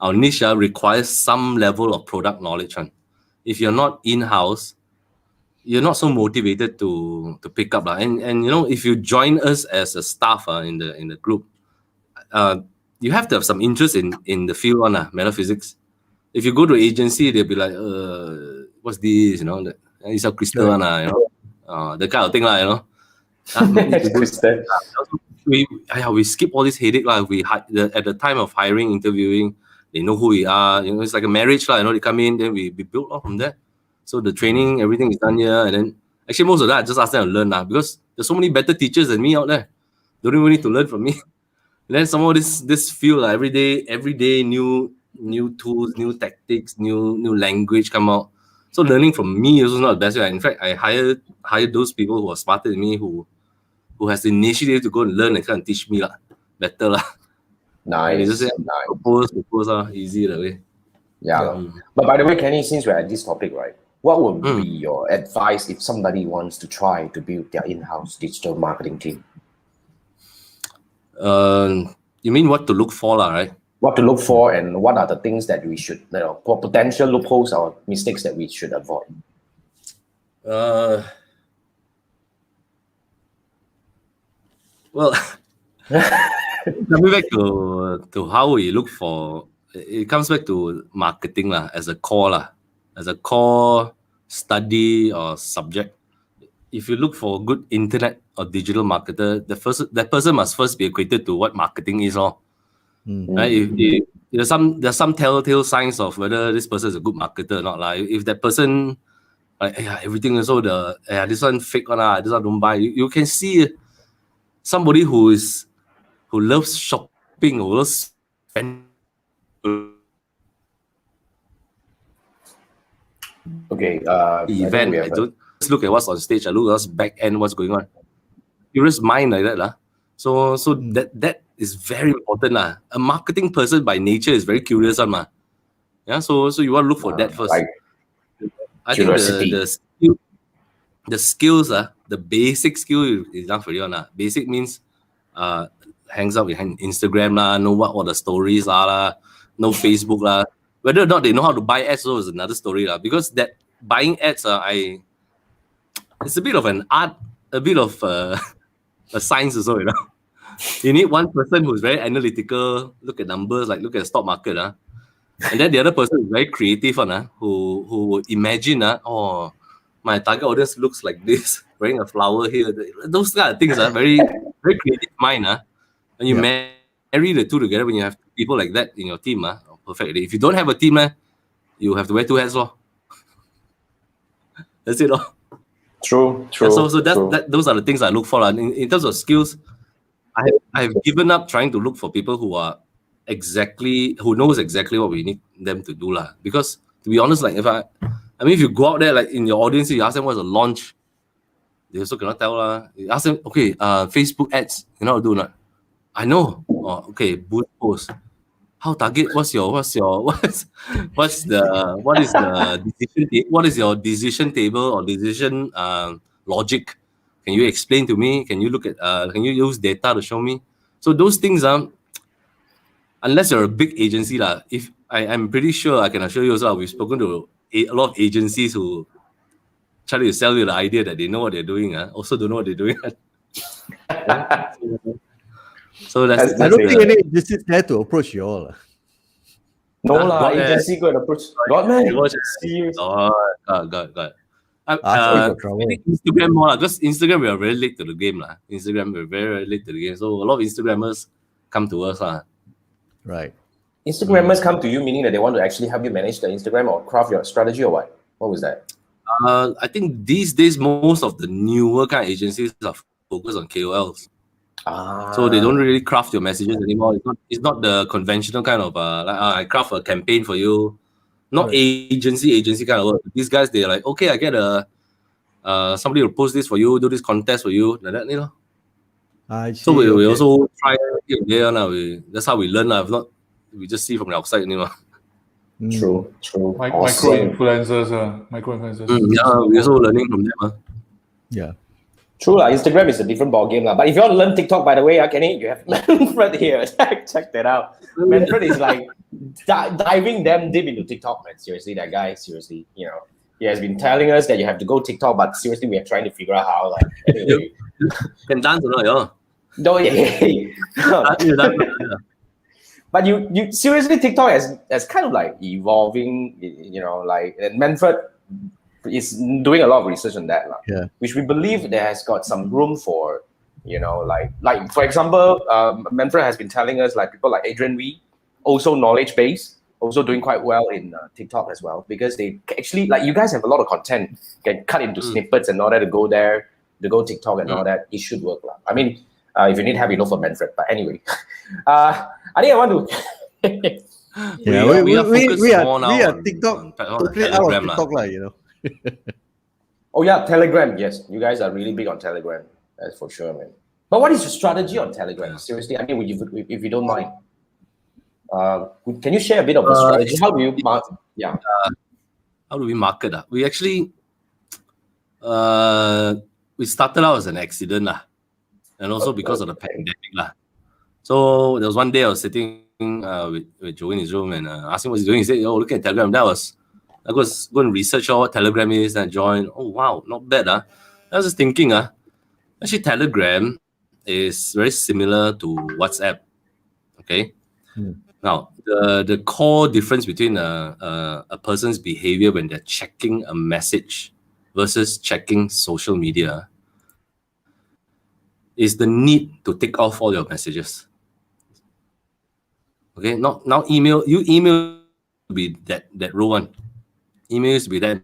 Our niche requires some level of product knowledge. If you're not in-house, you're not so motivated to pick up. And if you join us as a staff in the group, you have to have some interest in the field on metaphysics. If you go to agency, they'll be like, what's this? It's a crystal, the kind of thing, we skip all this headache. At the time of hiring, interviewing, they know who we are. It's like a marriage, they come in, then we build off from there. So the training, everything is done here, and then actually most of that I just ask them to learn because there's so many better teachers than me out there. Don't even need to learn from me. And then some of this field every day new tools, new tactics, new language come out. So learning from me is not the best way. In fact, I hired those people who are smarter than me, who has the initiative to go and learn and kind of teach me better lah. Nice. They just say, propose, easy that way. Yeah. But by the way, Kenny, since we're at this topic, right? What would be your advice if somebody wants to try to build their in-house digital marketing team? You mean what to look for, right? What to look for, and what are the things that we should, potential loopholes or mistakes that we should avoid? Well, coming back to how we look for, it comes back to marketing as a core study or subject. If you look for a good internet or digital marketer, that person must first be acquainted to what marketing is, right? If there's some telltale signs of whether this person is a good marketer or not. If that person, everything is this one fake one, this one don't buy. You can see somebody who loves shopping, who loves spending. Okay. Event. I don't just look at what's on stage. I look at what's back end, what's going on. Curious mind like that, So that is very important, A marketing person by nature is very curious, Yeah. So you want to look for that first. I think the skills, the basic skill is enough for you, Basic means hangs out behind Instagram, know what all the stories are, know Facebook, Whether or not they know how to buy ads is another story, because that buying ads, it's a bit of an art, a bit of a science also, You need one person who's very analytical, look at numbers, look at the stock market, and then the other person is very creative, who would imagine, my target audience looks like this, wearing a flower here. Those kind of things are very, very creative mind, and you marry the two together when you have people like that in your team, perfectly. If you don't have a team, you have to wear two hats, That's it, True. So those are the things I look for, In terms of skills, I have given up trying to look for people who knows exactly what we need them to do, Because to be honest, if you go out there, in your audience, you ask them what's a launch, they also cannot tell, You ask them, okay, Facebook ads, you know how to do not? I know. Oh, okay, boost post. How target? What is your decision table or decision logic? Can you explain to me? Can you look at can you use data to show me? So those things, unless you're a big agency, if I'm pretty sure, I can assure you also, we've spoken to a lot of agencies who try to sell you the idea that they know what they're doing, also don't know what they're doing. So I don't think any agency there to approach you all. No, agency go and approach. God, man. Serious. Oh, God. Instagram more, because Instagram we are very late to the game, Instagram we're very, very late to the game. So a lot of Instagrammers come to us, Right. Instagrammers come to you, meaning that they want to actually help you manage the Instagram or craft your strategy, or what? What was that? I think these days most of the newer kind of agencies are focused on KOLs. So they don't really craft your messages anymore. It's not the conventional kind of I craft a campaign for you. Not agency kind of work. These guys, they're like, okay, I get somebody will post this for you, do this contest for you, like that, I see. So we also try here now. That's how we learn. If not, we just see from the outside anymore. True. Micro influencers. Yeah, we're also learning from them. Yeah. True, Instagram is a different ballgame. But if you want to learn TikTok, by the way, Kenny, you have Manfred here. Check that out. Manfred is diving damn deep into TikTok, man. Seriously, that guy, seriously, he has been telling us that you have to go TikTok, but seriously, we are trying to figure out how. Anyway. Can dance or not, No, But you seriously, TikTok has kind of evolving, and Manfred is doing a lot of research on that, which we believe there has got some room for, for example, Manfred has been telling us people like Adrian Wee, also knowledge based, also doing quite well in TikTok as well, because they actually, you guys have a lot of content, can cut into snippets and all that to go there, to go TikTok and all that. It should work. I mean, if you need help, for Manfred. But anyway, I think I want to. We are TikTok, totally out of TikTok, Oh yeah, Telegram. Yes, you guys are really big on Telegram. That's for sure, man. But what is your strategy on Telegram? Seriously, I mean, if you don't mind, can you share a bit of the strategy? How do you yeah? How do we market? We actually we started out as an accident and also because of the pandemic . So there was one day I was sitting with Joe in his room and asking what he's doing. He said, "Oh, look at Telegram." I was going to research what Telegram is and join. Oh wow, not bad. I was just thinking actually Telegram is very similar to WhatsApp. Okay. Now the core difference between a person's behavior when they're checking a message versus checking social media is the need to take off all your messages. Okay, now email to be that row one. Email used to be that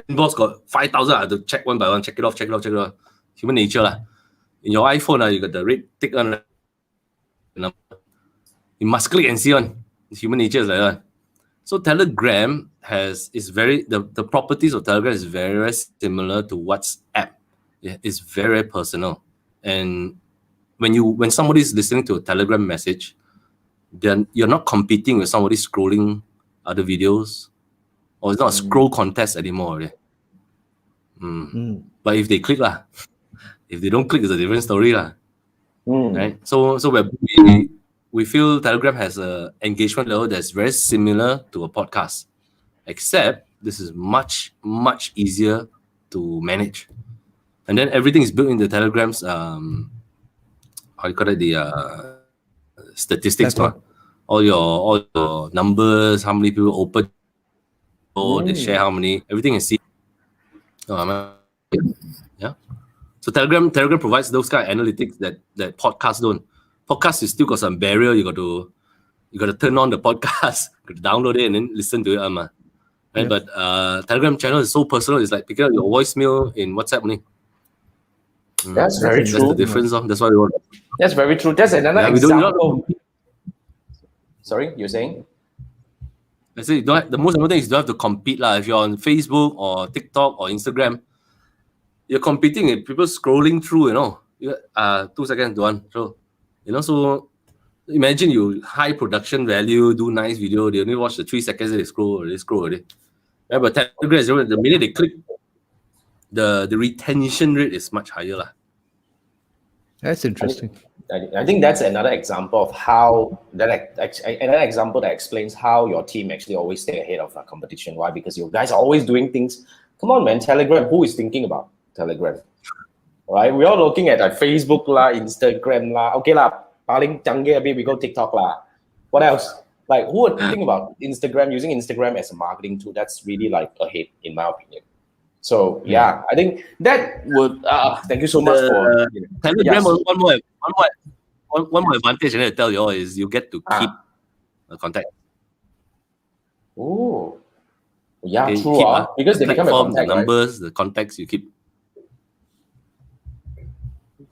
inbox got 5,000. I have to check one by one, check it off. Human nature . In your iPhone, you got the red tick on. You must click and see on. Human nature is like that. So Telegram the properties of Telegram is very similar to WhatsApp. It's very personal. And when somebody is listening to a Telegram message, then you're not competing with somebody scrolling other videos, or it's not a scroll contest anymore. But if they click if they don't click, it's a different story right? So we feel Telegram has a engagement level that's very similar to a podcast, except this is much easier to manage, and then everything is built into Telegram's how you call it, the statistics. All your numbers, how many people open, they share how many, everything is seen. Yeah. So Telegram provides those kind of analytics that podcasts don't. Podcast is still got some barrier. You got to turn on the podcast, you got to download it and then listen to it. Right? But Telegram channel is so personal. It's like picking up your voicemail in WhatsApp only. That's very true. That's the difference. That's why we want. That's very true. That's another example. Sorry, you're saying? I say the most important thing is you don't have to compete. If you're on Facebook or TikTok or Instagram, you're competing with people scrolling through, 2 seconds, done. So, so imagine you high production value, do nice video, they only watch the 3 seconds, they scroll already. Yeah, but Telegram, the minute they click, the retention rate is much higher. That's interesting. I think that's another example of how another example that explains how your team actually always stay ahead of competition. Why? Because you guys are always doing things. Come on, man, Telegram. Who is thinking about Telegram? Right? We're all looking at Facebook Instagram Okay paling canggih we go TikTok What else? Like, who would think about Instagram, using Instagram as a marketing tool? That's really ahead, in my opinion. So yeah, I think that would. Thank you so much for Telegram. One more advantage I need to tell you all is you get to keep the contact. Oh, yeah, true. Because they become a contact, the numbers, the contacts you keep.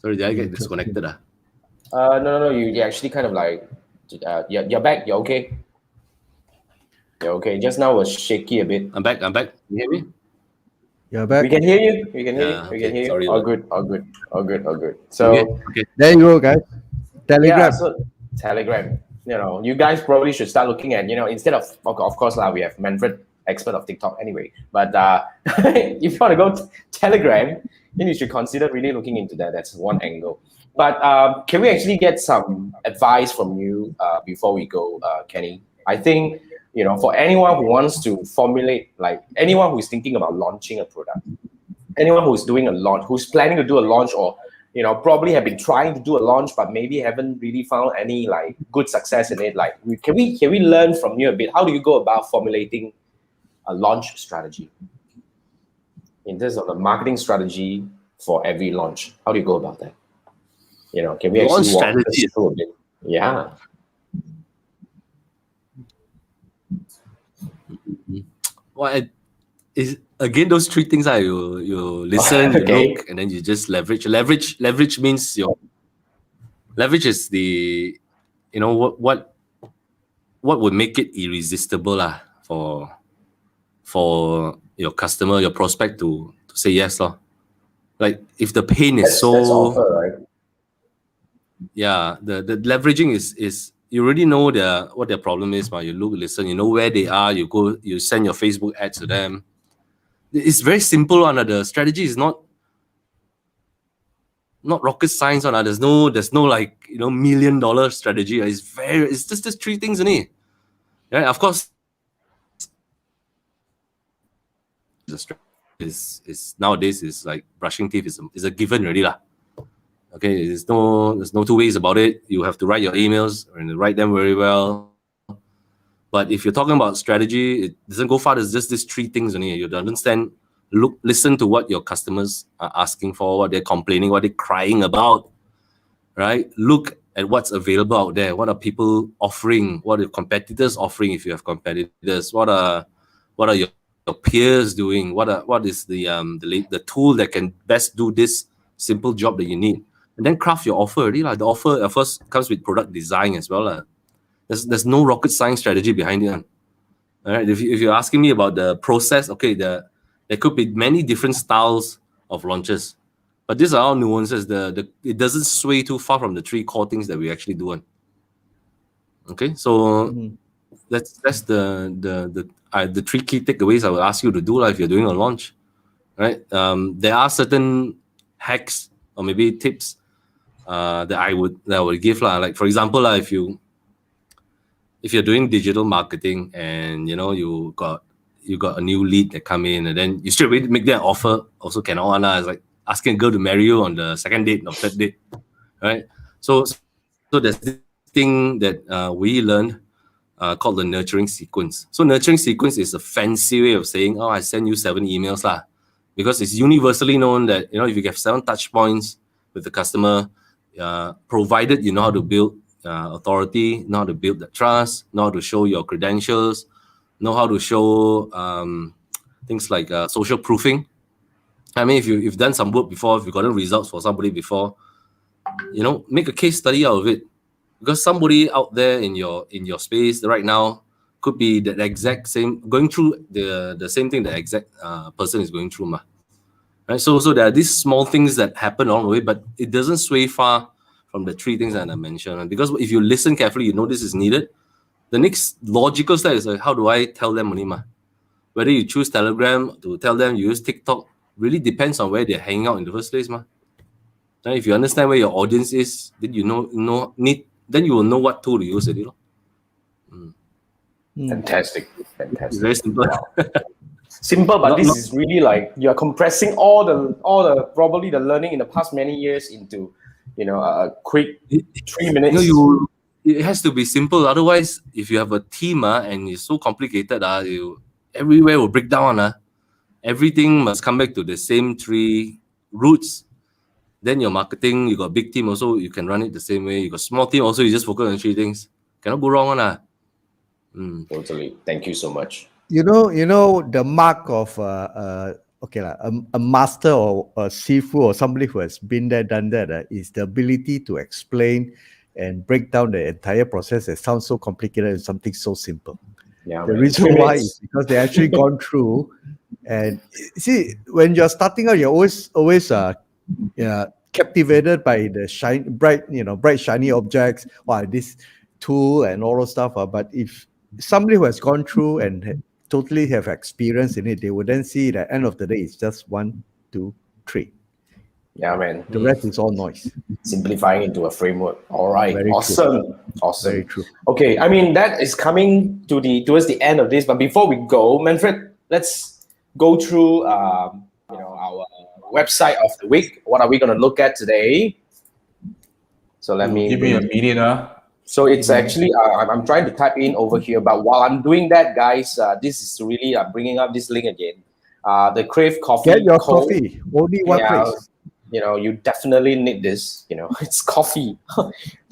Sorry, did I get disconnected? No. You actually kind of you're back. You're okay. You're okay. Just now was shaky a bit. I'm back. You hear me? You're back. We can hear you. We can hear you. Sorry, all good. So okay. There you go, guys. Telegram. Yeah, so Telegram. You guys probably should start looking at, instead of course we have Manfred, expert of TikTok anyway. But if you want to go to Telegram, then you should consider really looking into that. That's one angle. But can we actually get some advice from you before we go, Kenny? I think, for anyone who wants to formulate, anyone who is thinking about launching a product, anyone who's doing a launch, who's planning to do a launch, or probably have been trying to do a launch but maybe haven't really found any good success in it. Can we learn from you a bit? How do you go about formulating a launch strategy in terms of the marketing strategy for every launch? How do you go about that? Can we actually walk this through a bit? Yeah. Well, is again those three things you listen, you look, and then you just leverage. Leverage means leverage is the what would make it irresistible for for your customer, your prospect to say yes, lor. Like if the pain is That's offer, right? Yeah, the leveraging is you already know what their problem is, but you listen, you know where they are, you go, you send your Facebook ads to them. It's very simple. The strategy is not rocket science. There's no like $1 million strategy. It's just three things in it. Right? Of course, the is nowadays is like brushing teeth is a given already lah. Okay, there's no two ways about it. You have to write your emails and write them very well. But if you're talking about strategy, it doesn't go far. There's just these three things only. You understand, listen to what your customers are asking for, what they're complaining, what they're crying about, right? Look at what's available out there. What are people offering? What are competitors offering if you have competitors? What are your peers doing? What is the tool that can best do this simple job that you need? And then craft your offer. Really, the offer first comes with product design as well. There's no rocket science strategy behind it. All right. If you're asking me about the process, okay, there could be many different styles of launches, but these are all nuances. It doesn't sway too far from the three core things that we actually do. Okay, so that's the three key takeaways I would ask you to do if you're doing a launch, right? There are certain hacks or maybe tips that I would give like for example if you're doing digital marketing and you got a new lead that come in and then you straight away make that offer, also cannot. It's like asking a girl to marry you on the second date or third date, right? So there's this thing that we learned called the nurturing sequence. So nurturing sequence is a fancy way of saying, I send you 7 emails lah, because it's universally known that if you get 7 touch points with the customer, provided you know how to build authority, know how to build that trust, know how to show your credentials, know how to show things like social proofing. I mean, if you've done some work before, if you've gotten results for somebody before, make a case study out of it. Because somebody out there in your space right now could be the exact same, going through the same thing the exact person is going through. Right? So there are these small things that happen along the way, but it doesn't sway far from the 3 things that I mentioned. And because if you listen carefully, you know this is needed. The next logical step is like, how do I tell them money? Whether you choose Telegram to tell them you use TikTok really depends on where they're hanging out in the first place. Right? If you understand where your audience is, then then you will know what tool to use it. Fantastic. It's very simple. Wow. Simple, but this is really like you're compressing all the probably the learning in the past many years into a quick 3 minutes. It has to be simple. Otherwise, if you have a team and it's so complicated, everywhere will break down. Everything must come back to the same 3 roots. Then your marketing, you got big team also, you can run it the same way. You got small team also, you just focus on 3 things. Cannot go wrong. Totally. Thank you so much. The mark of a master or a sifu or somebody who has been there, done that, is the ability to explain and break down the entire process that sounds so complicated and something so simple. Yeah, the reason why is because they actually gone through. And see, when you're starting out, you're always captivated by the bright shiny objects, this tool and all those stuff. But if somebody who has gone through and totally have experience in it, they would then see that at the end of the day, it's just 1, 2, 3. Yeah, man. The rest is all noise. Simplifying into a framework. All right. Very awesome. true. Awesome. Very true. Okay. I mean, that is coming towards the end of this. But before we go, Manfred, let's go through our website of the week. What are we going to look at today? So let me give me a minute. So it's actually I'm trying to type in over here. But while I'm doing that, guys, this is really bringing up this link again. The Crave Coffee. Get your coffee. Only one place. You definitely need this. It's coffee.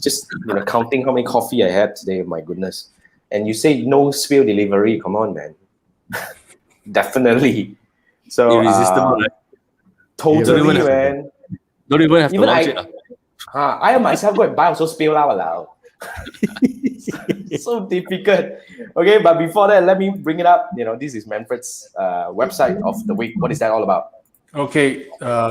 Just counting how many coffee I had today. My goodness. And you say no spill delivery. Come on, man. Definitely. So irresistible. Totally, man. Don't even have to launch it. I myself go and buy also spill out. So difficult. Okay, but before that, let me bring it up. This is Manfred's website of the week. What is that all about? Okay,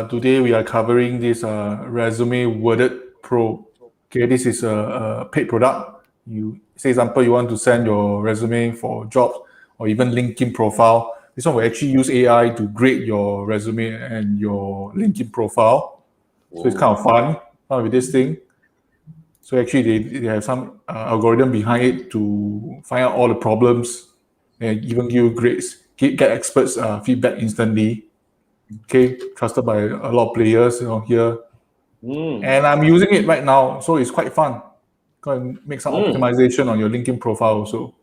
today we are covering this Resume Worded Pro. Okay, this is a paid product. You say, example, you want to send your resume for jobs or even LinkedIn profile. This one will actually use AI to grade your resume and your LinkedIn profile. So it's kind of fun with this thing. So actually, they have some algorithm behind it to find out all the problems and even give you grades, get experts feedback instantly. Okay, trusted by a lot of players here. And I'm using it right now, so it's quite fun. Can make some optimization on your LinkedIn profile also.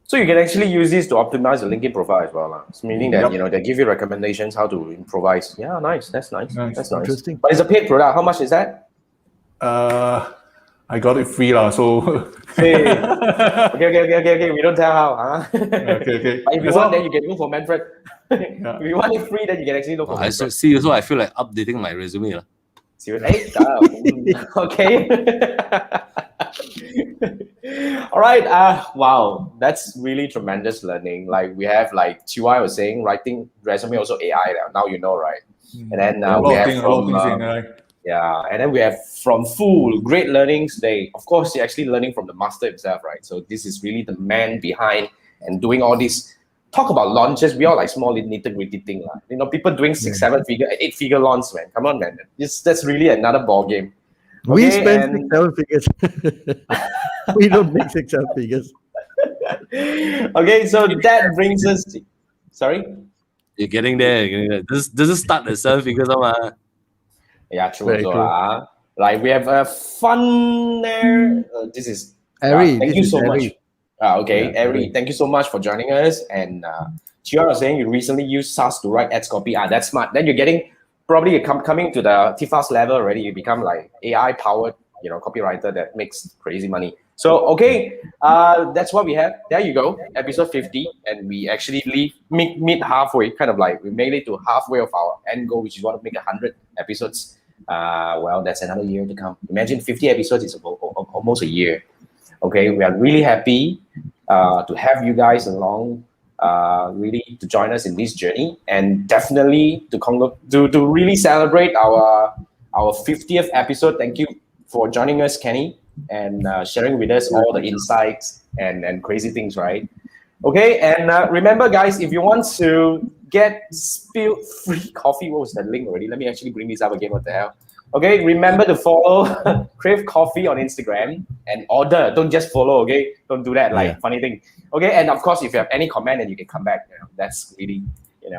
So you can actually use this to optimize the LinkedIn profile as well. It's meaning that they give you recommendations how to improvise. Yeah, nice. That's nice. That's nice. Interesting. But it's a paid product. How much is that? I got it free so. Hey. Okay. We don't tell how, huh? Okay. But if you want, then you can look for Manfred. If you want it free, then you can actually look for Manfred. So I feel like updating my resume. Seriously? Okay. All right. Wow, that's really tremendous learning. Like we have Chiwai was saying, writing resume also AI now. You know, right? And then we have from and then we have from Fool, great learnings today. Of course, you're actually learning from the master himself, right? So this is really the man behind and doing all this. Talk about launches. We all like small nitty-gritty thing. People doing 6, 7-figure, 8-figure launch, man. Come on, man. That's really another ball game. We spend 6, 7 figures. We don't make 6, 7 figures. Okay, so that brings us to, sorry? You're getting there. This doesn't start at 7 figures. Yeah, true. Like we have a fun there. This is Ari. Thank you so much. Okay, Ari, thank you so much for joining us. And Chia was saying you recently used SAS to write ads copy. That's smart. Then you're getting probably coming to the TFAS level already. You become like AI powered, copywriter that makes crazy money. So okay, that's what we have. There you go, episode 50, and we actually leave mid halfway, kind of like we made it to halfway of our end goal, which is want to make 100 episodes. Well, that's another year to come. Imagine 50 episodes is almost a year. Okay, we are really happy to have you guys along, really to join us in this journey, and definitely to really celebrate our 50th episode. Thank you for joining us, Kenny, and sharing with us all the insights and crazy things, right? Okay, and remember, guys, if you want to get spill free coffee, what was the link already? Let me actually bring this up again. What the hell? Okay, remember to follow Crave Coffee on Instagram and order. Don't just follow, okay? Don't do that, funny thing. Okay, and of course, if you have any comment, then you can come back. That's really,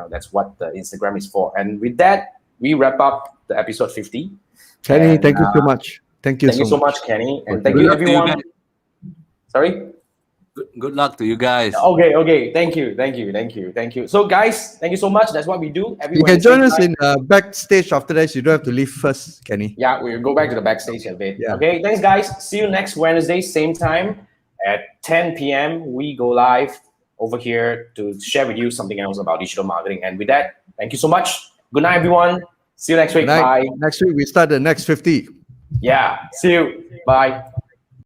that's what the Instagram is for. And with that, we wrap up the episode 50. Kenny, thank you so much. Thank you so much, Kenny. And thank you, everyone. Sorry? Good luck to you guys. Okay. Thank you. So, guys, thank you so much. That's what we do. You can join us in backstage after that. You don't have to leave first, Kenny. Yeah, we'll go back to the backstage a bit. Yeah. Okay, thanks, guys. See you next Wednesday, same time at 10 p.m. We go live over here to share with you something else about digital marketing. And with that, thank you so much. Good night, everyone. See you next week. Bye. Next week, we start the next 50. Yeah. See you. Bye.